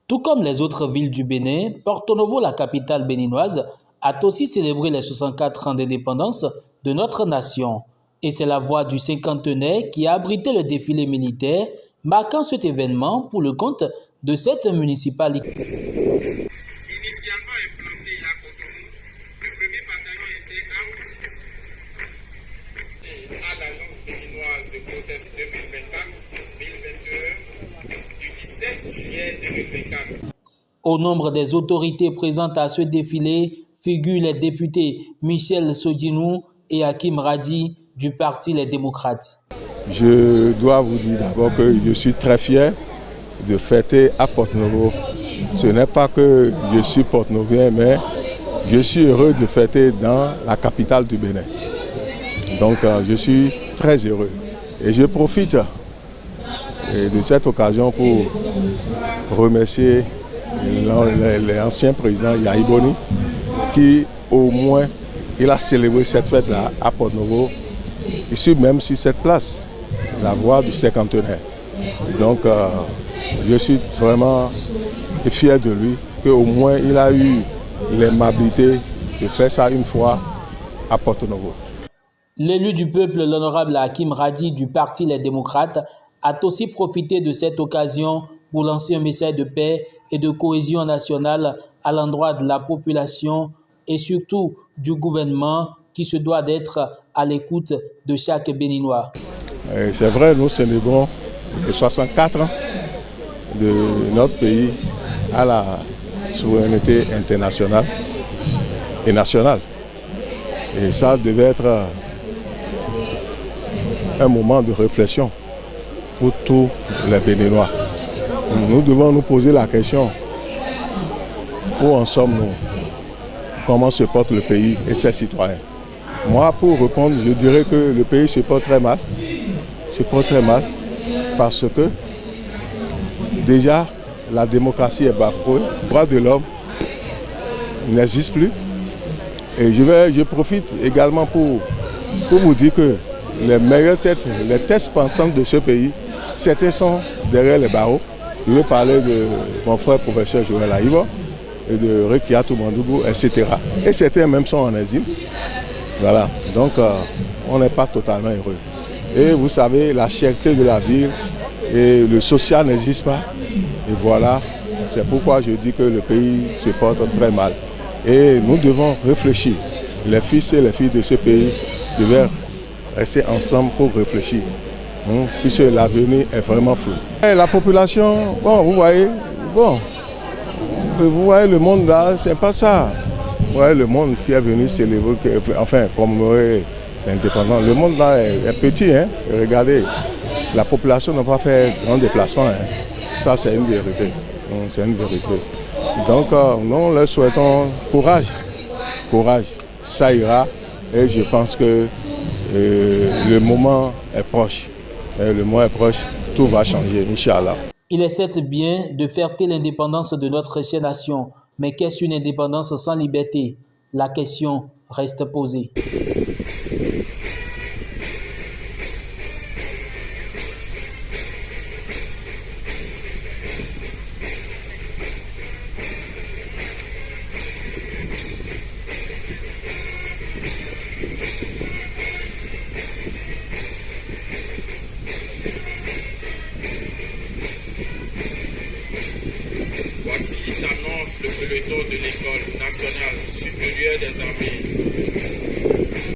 Tout comme les autres villes du Bénin, Porto Novo, la capitale béninoise, a aussi célébré les 64 ans d'indépendance de notre nation. Et c'est la voie du cinquantenaire qui a abrité le défilé militaire, marquant cet événement pour le compte de cette municipalité. Initialement implanté à Cotonou, le premier bataillon était à l'agence béninoise de proteste 2024-2021 du 17 juillet 2024. Au nombre des autorités présentes à ce défilé figurent les députés Michel Sodinou et Hakim Radi du Parti Les Démocrates. Je dois vous dire d'abord que je suis très fier de fêter à Porto Novo. Ce n'est pas que je suis porto-novien, mais je suis heureux de fêter dans la capitale du Bénin. Donc je suis très heureux. Et je profite de cette occasion pour remercier l'ancien président Yahi Boni qui au moins il a célébré cette fête-là à Porto Novo, ici même sur cette place, la voie du cinquantenaire. Donc je suis vraiment fier de lui, qu'au moins il a eu l'aimabilité de faire ça une fois à Porto Novo. L'élu du peuple, l'honorable Hakim Radi du Parti Les Démocrates, a aussi profité de cette occasion pour lancer un message de paix et de cohésion nationale à l'endroit de la population et surtout du gouvernement qui se doit d'être à l'écoute de chaque Béninois. C'est vrai, nous célébrons les 64 ans de notre pays à la souveraineté internationale et nationale. Et ça devait être un moment de réflexion pour tous les Béninois. Nous devons nous poser la question, où en sommes-nous? Comment se porte le pays et ses citoyens? Moi, pour répondre, je dirais que le pays se porte très mal. Se porte très mal parce que déjà, la démocratie est bafouée, le droit de l'homme n'existe plus. Et je profite également pour vous dire que les meilleures têtes, les têtes pensantes de ce pays, certains sont derrière les barreaux. Je veux parler de mon frère professeur Joël Aïbo et de Rekiatou Mandougou, etc. Et certains même sont en exil. Voilà, donc on n'est pas totalement heureux. Et vous savez, la cherté de la ville et le social n'existe pas. Et voilà, c'est pourquoi je dis que le pays se porte très mal. Et nous devons réfléchir. Les fils et les filles de ce pays doivent rester ensemble pour réfléchir. Puisque l'avenir est vraiment flou. Et la population, vous voyez le monde là, c'est pas ça. Vous voyez le monde qui est venu célébrer, enfin commémorer l'indépendance. Le monde là est petit, hein. Regardez, la population n'a pas fait grand déplacement. Hein. Ça c'est une vérité. C'est une vérité. Donc nous leur souhaitons courage. Courage, ça ira. Et je pense que le moment est proche. Le mois est proche, tout va changer, Inch'Allah. Il est certes bien de fêter l'indépendance de notre chère nation, mais qu'est-ce une indépendance sans liberté? La question reste posée. Voici s'annonce le peloton de l'École nationale supérieure des armées.